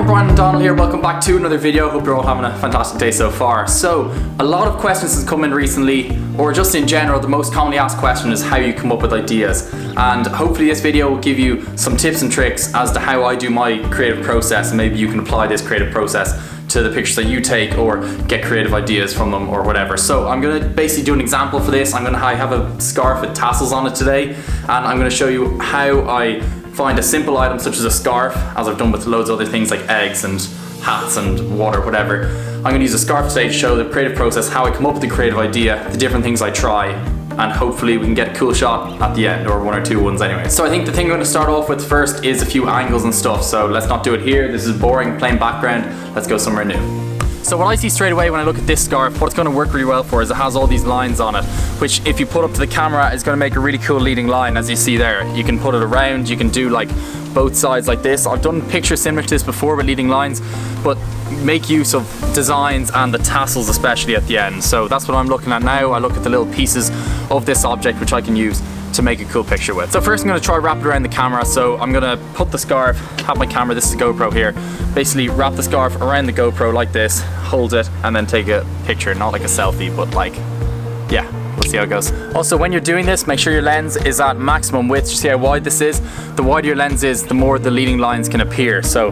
everyone, Brian O'Donnell here. Welcome back to another video. Hope you're all having a fantastic day so far. So, a lot of questions has come in recently, or just in general, the most commonly asked question is how you come up with ideas. And hopefully this video will give you some tips and tricks as to how I do my creative process, and maybe you can apply this creative process to the pictures that you take or get creative ideas from them or whatever. So I'm gonna basically do an example for this. I have a scarf with tassels on it today, and I'm gonna show you how I find a simple item such as a scarf, as I've done with loads of other things like eggs and hats and water, whatever. I'm gonna use a scarf today to show the creative process, how I come up with the creative idea, the different things I try, and hopefully we can get a cool shot at the end, or one or two ones anyway. So I think the thing I'm going to start off with first is a few angles and stuff, so let's not do it here. This is boring, plain background. Let's go somewhere new. So what I see straight away when I look at this scarf, what it's going to work really well for is it has all these lines on it, which if you put up to the camera is going to make a really cool leading line, as you see there. You can put it around, you can do like both sides like this. I've done pictures similar to this before with leading lines, but make use of designs and the tassels especially at the end. So that's what I'm looking at now. I look at the little pieces of this object which I can use to make a cool picture with. So first I'm going to try wrap it around the camera. So I'm going to put the scarf, have my camera, this is a GoPro here, basically wrap the scarf around the GoPro like this, hold it, and then take a picture, not like a selfie, but like, yeah. We'll see how it goes. Also, when you're doing this, make sure your lens is at maximum width. You see how wide this is? The wider your lens is, the more the leading lines can appear. So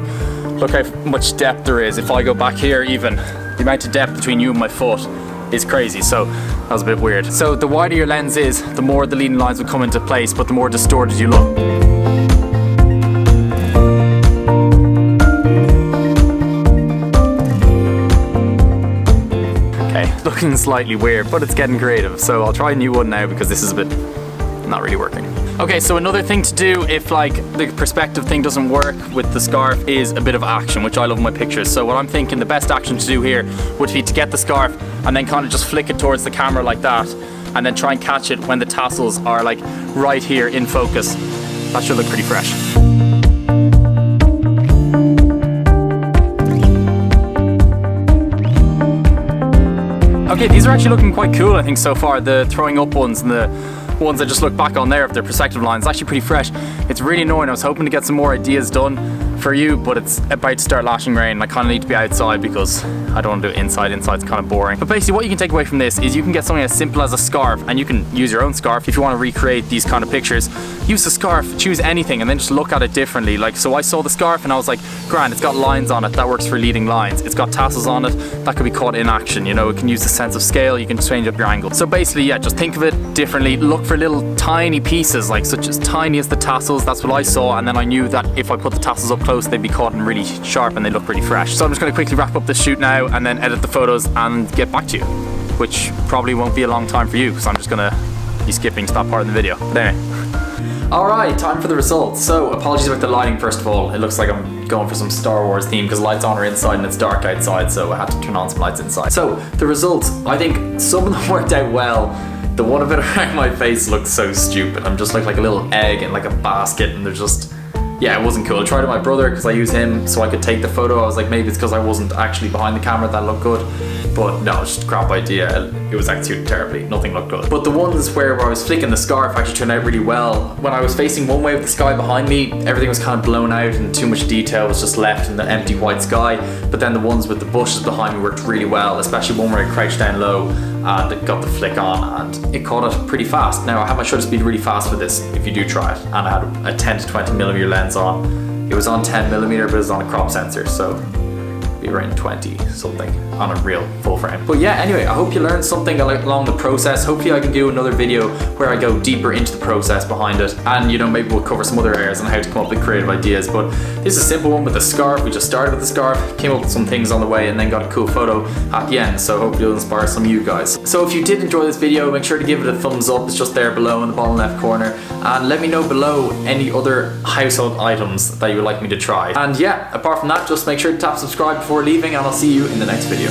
look how much depth there is. If I go back here even, the amount of depth between you and my foot is crazy. So that was a bit weird. So the wider your lens is, the more the leading lines will come into place, but the more distorted you look. Looking slightly weird, but it's getting creative. So I'll try a new one now because this is a bit not really working. Okay, so another thing to do if like the perspective thing doesn't work with the scarf is a bit of action, which I love in my pictures. So what I'm thinking the best action to do here would be to get the scarf and then kind of just flick it towards the camera like that, and then try and catch it when the tassels are like right here in focus. That should look pretty fresh. Okay, these are actually looking quite cool, I think, so far. The throwing up ones and the ones I just look back on there, if they're perspective lines, actually pretty fresh. It's really annoying. I was hoping to get some more ideas done for you, but it's about to start lashing rain. I kind of need to be outside because I don't want to do it inside. Inside's kind of boring. But basically what you can take away from this is you can get something as simple as a scarf, and you can use your own scarf if you want to recreate these kind of pictures. Use the scarf, choose anything, and then just look at it differently. Like, so I saw the scarf and I was like, grand, it's got lines on it, that works for leading lines. It's got tassels on it, that could be caught in action, you know, it can use the sense of scale, you can change up your angle. So basically, yeah, just think of it differently. Look for little tiny pieces, like such as tiny as the tassels. That's what I saw, and then I knew that if I put the tassels up close, they'd be caught in really sharp and they look pretty fresh. So I'm just gonna quickly wrap up this shoot now and then edit the photos and get back to you, which probably won't be a long time for you because I'm just gonna be skipping to that part of the video. But anyway. Alright, time for the results. So, apologies about the lighting first of all. It looks like I'm going for some Star Wars theme because lights on are inside and it's dark outside, so I had to turn on some lights inside. So, the results, I think some of them worked out well. The one a bit around my face looked so stupid. I'm just like a little egg in like a basket, and they're just, yeah, it wasn't cool. I tried it with my brother because I use him so I could take the photo. I was like, maybe it's because I wasn't actually behind the camera that looked good. But no, it's just a crap idea. It was executed terribly. Nothing looked good. But the ones where I was flicking the scarf actually turned out really well. When I was facing one way with the sky behind me, everything was kind of blown out and too much detail was just left in the empty white sky. But then the ones with the bushes behind me worked really well, especially one where I crouched down low and it got the flick on and it caught it pretty fast. Now I have my shutter speed really fast for this if you do try it, and I had a 10 to 20mm lens on. It was on 10mm, but it was on a crop sensor, so be around 20 something on a real full frame. But yeah, anyway, I hope you learned something along the process. Hopefully I can do another video where I go deeper into the process behind it, and you know, maybe we'll cover some other areas on how to come up with creative ideas. But this is a simple one with the scarf. We just started with the scarf, came up with some things on the way, and then got a cool photo at the end. So hopefully it'll inspire some of you guys. So if you did enjoy this video, make sure to give it a thumbs up. It's just there below in the bottom left corner, and let me know below any other household items that you would like me to try. And yeah, apart from that, just make sure to tap subscribe before leaving, and I'll see you in the next video.